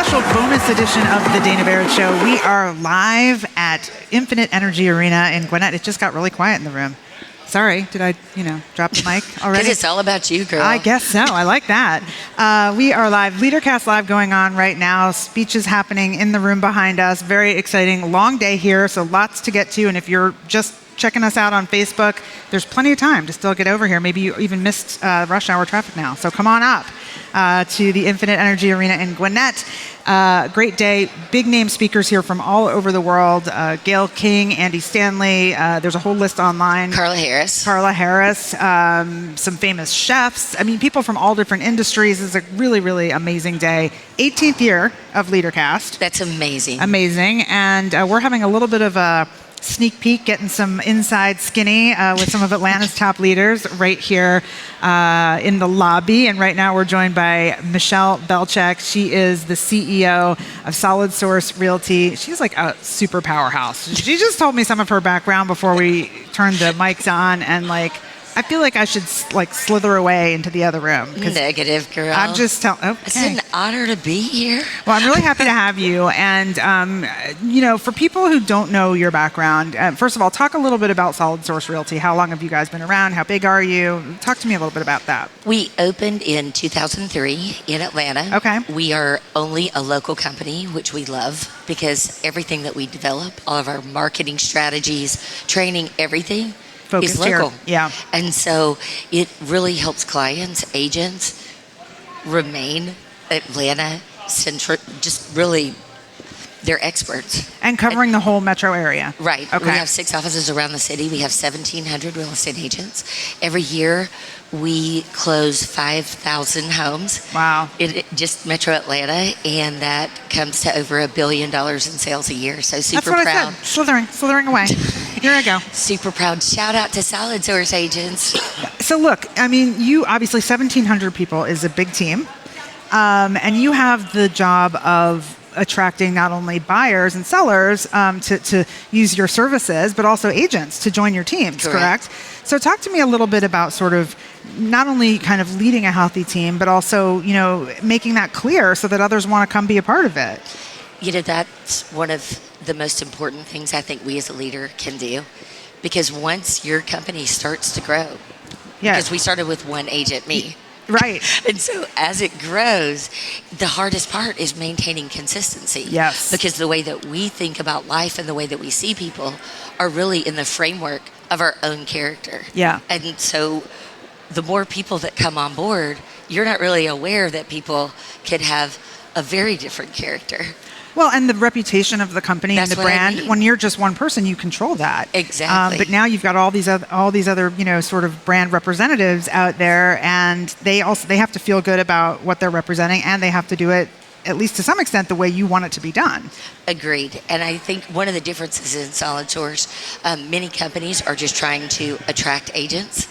special bonus edition of the Dana Barrett Show. We are live at Infinite Energy Arena in Gwinnett. It just got really quiet in the room. Sorry, did I, drop the mic already? Because it's all about you, girl. I guess so. I like that. We are live. Leadercast Live going on right now. Speeches happening in the room behind us. Very exciting. Long day here, so lots to get to. And if you're just checking us out on Facebook, there's plenty of time to still get over here. Maybe you even missed rush hour traffic now. So come on up to the Infinite Energy Arena in Gwinnett. Great day. Big name speakers here from all over the world. Gail King, Andy Stanley. There's a whole list online. Carla Harris. Some famous chefs. I mean, people from all different industries. It's a really, really amazing day. 18th year of Leadercast. That's amazing. Amazing. And we're having a little bit of a sneak peek, getting some inside skinny with some of Atlanta's top leaders right here in the lobby. And right now we're joined by Michele Velcheck. She is the CEO of SolidSource Realty. She's like a super powerhouse. She just told me some of her background before we turned the mics on, and I feel like I should slither away into the other room. Negative, girl. I'm just telling. Okay. It's an honor to be here. Well, I'm really happy to have you. And, for people who don't know your background, first of all, talk a little bit about SolidSource Realty. How long have you guys been around? How big are you? Talk to me a little bit about that. We opened in 2003 in Atlanta. Okay. We are only a local company, which we love, because everything that we develop, all of our marketing strategies, training, everything, is local. Here. Yeah. And so it really helps clients, agents remain Atlanta centric, just really, they're experts. And covering the whole metro area. Right. Okay. We have 6 offices around the city. We have 1,700 real estate agents. Every year we close 5,000 homes. Wow. In just Metro Atlanta, and that comes to over $1 billion in sales a year. So super That's what proud. I said. Slithering away. Here I go. Super proud. Shout out to SolidSource agents. So look, I mean, you obviously 1,700 people is a big team, and you have the job of attracting not only buyers and sellers to use your services, but also agents to join your teams, correct? So talk to me a little bit about sort of not only kind of leading a healthy team, but also, making that clear so that others want to come be a part of it. That's one of the most important things I think we as a leader can do, because once your company starts to grow, because we started with one agent, me. Right. And so as it grows, the hardest part is maintaining consistency. Yes. Because the way that we think about life and the way that we see people are really in the framework of our own character. Yeah. And so the more people that come on board, you're not really aware that people could have a very different character. Well, and the reputation of the company and the brand. When you're just one person, you control that. Exactly. But now you've got all these other sort of brand representatives out there, and they have to feel good about what they're representing, and they have to do it, at least to some extent, the way you want it to be done. Agreed. And I think one of the differences in SolidSource, many companies are just trying to attract agents,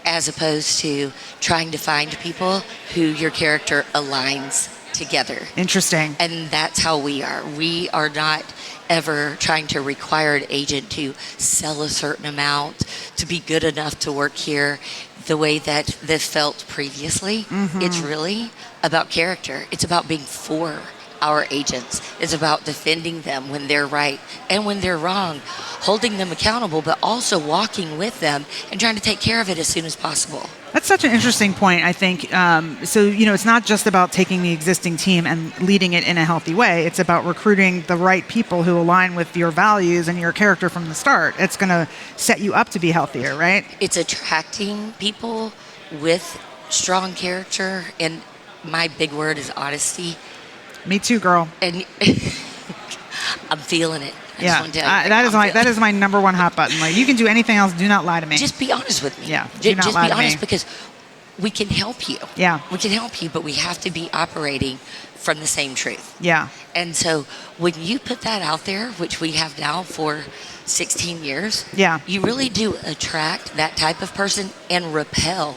as opposed to trying to find people who your character aligns together. Interesting. And that's how we are. We are not ever trying to require an agent to sell a certain amount, to be good enough to work here the way that this felt previously. Mm-hmm. It's really about character. It's about being for our agents. It's about defending them when they're right and when they're wrong, holding them accountable, but also walking with them and trying to take care of it as soon as possible. That's such an interesting point, I think. So, it's not just about taking the existing team and leading it in a healthy way. It's about recruiting the right people who align with your values and your character from the start. It's going to set you up to be healthier, right? It's attracting people with strong character, and my big word is honesty. Me too, girl. And I'm feeling it. That is my number one hot button. Like, you can do anything else. Do not lie to me. Just be honest with me. Yeah. Just be honest, because we can help you. Yeah. We can help you, but we have to be operating from the same truth. Yeah. And so when you put that out there, which we have now for 16 years, you really do attract that type of person and repel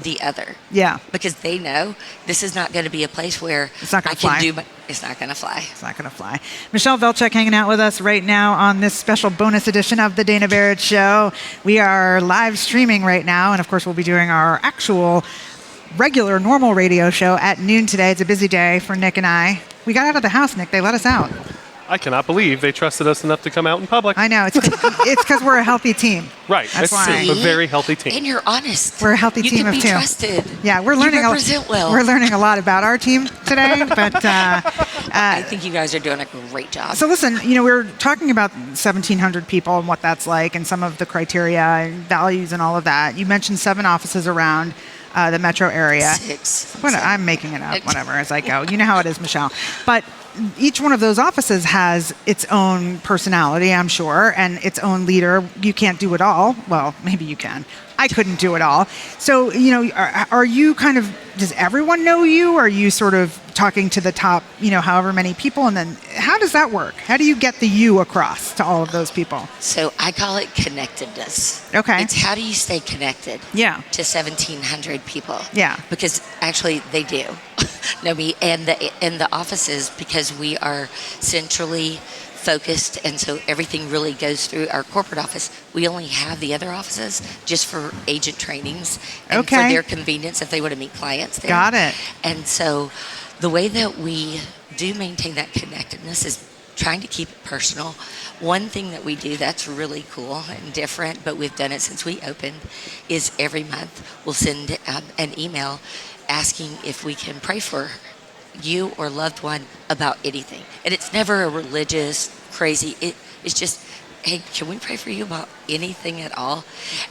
the other. Yeah. Because they know this is not going to be a place where it's not going to fly. It's not going to fly. It's not going to fly. Michele Velcheck hanging out with us right now on this special bonus edition of the Dana Barrett Show. We are live streaming right now, and of course we'll be doing our actual regular normal radio show at noon today. It's a busy day for Nick and I. We got out of the house, Nick. They let us out. I cannot believe they trusted us enough to come out in public. I know. It's because we're a healthy team. Right. That's why. A very healthy team. And you're honest. We're a healthy team of two. You can be trusted. Yeah, we're learning. You represent well. We're learning a lot about our team today, but I think you guys are doing a great job. So listen, we're talking about 1,700 people and what that's like, and some of the criteria and values and all of that. You mentioned 7 offices around the metro area. 6. I'm making it up, whatever, as I go. You know how it is, Michelle. But each one of those offices has its own personality, I'm sure, and its own leader. You can't do it all. Well, maybe you can. I couldn't do it all. So, are you kind of, does everyone know you? Are you sort of talking to the top, however many people? And then how does that work? How do you get the you across to all of those people? So I call it connectedness. Okay. It's how do you stay connected to 1,700 people? Yeah. Because actually they do know me and the offices, because we are centrally focused, and so everything really goes through our corporate office. We only have the other offices just for agent trainings and for their convenience if they want to meet clients there. Got it. And so the way that we do maintain that connectedness is trying to keep it personal. One thing that we do that's really cool and different, but we've done it since we opened, is every month we'll send an email asking if we can pray for you or loved one about anything. And it's never a religious, crazy, it's just, hey, can we pray for you about anything at all?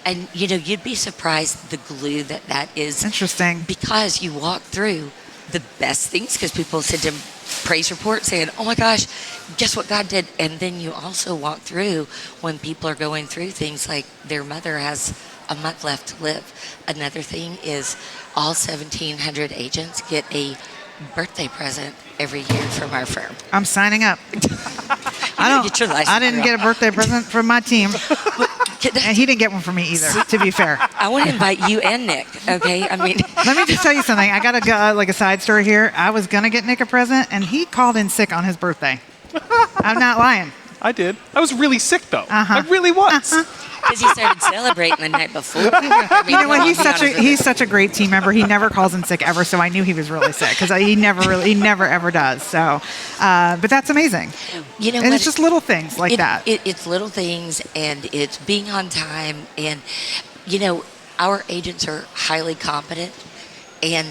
And, you'd be surprised the glue that is. Interesting. Because you walk through the best things, because people send them praise reports saying, oh my gosh, guess what God did? And then you also walk through when people are going through things like their mother has a month left to live. Another thing is all 1,700 agents get a birthday present every year from our firm. I'm signing up. I didn't get a birthday present from my team. And he didn't get one from me either, to be fair. I want to invite you and Nick, okay? Let me just tell you something. I got a side story here. I was going to get Nick a present, and he called in sick on his birthday. I'm not lying. I did. I was really sick, though. I really was. Because he started celebrating the night before. You know what? He's such a great team member. He never calls in sick ever, so I knew he was really sick because he never ever does. So, but that's amazing. And it's just little things like that. It's little things, and it's being on time, and our agents are highly competent, and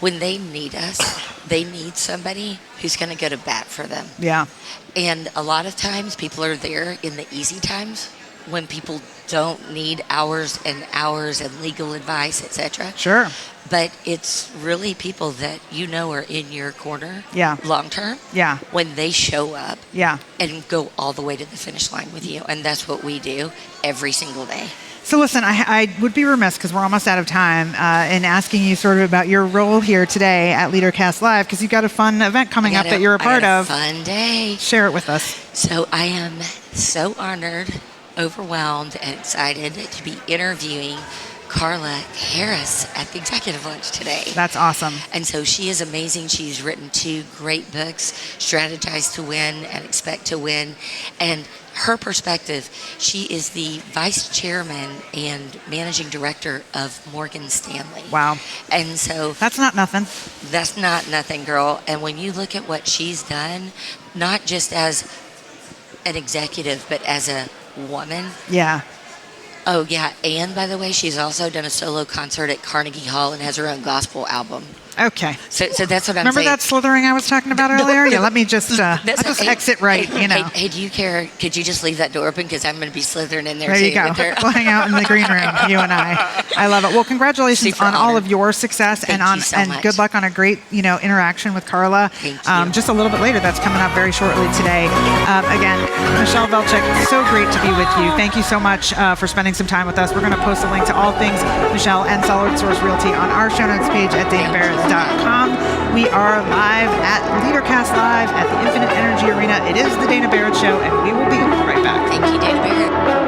when they need us, they need somebody who's going to go to bat for them. Yeah. And a lot of times, people are there in the easy times, when people don't need hours and hours and legal advice, etc. Sure. But it's really people that are in your corner long term. Yeah. When they show up and go all the way to the finish line with you. And that's what we do every single day. So listen, I would be remiss, because we're almost out of time, in asking you sort of about your role here today at Leadercast Live, because you've got a fun event coming up that you're a part of. Fun day. Share it with us. So I am so honored, overwhelmed, and excited to be interviewing Carla Harris at the executive lunch today. That's awesome. And so she is amazing. She's written 2 great books, Strategize to Win and Expect to Win. And her perspective, she is the vice chairman and managing director of Morgan Stanley. Wow. And so that's not nothing. That's not nothing, girl. And when you look at what she's done, not just as an executive, but as a woman. Yeah. Oh, yeah. And by the way, she's also done a solo concert at Carnegie Hall and has her own gospel album. Okay. So that's what I'm Remember saying. that slithering I was talking about earlier? Yeah, let me just, exit right, Hey, do you care? Could you just leave that door open? Because I'm going to be slithering in there, There too. you go. We'll hang out in the green room, you and I. I love it. Well, congratulations on all of your success. Thank you so much. Good luck on a great, interaction with Carla. Thank you. Just a little bit later. That's coming up very shortly today. Again, Michele Velcheck, so great to be with you. Thank you so much for spending some time with us. We're going to post a link to all things Michele and SolidSource Realty on our show notes page at danabarrett.com. We are live at Leadercast Live at the Infinite Energy Arena. It is the Dana Barrett Show, and we will be right back. Thank you, Dana Barrett.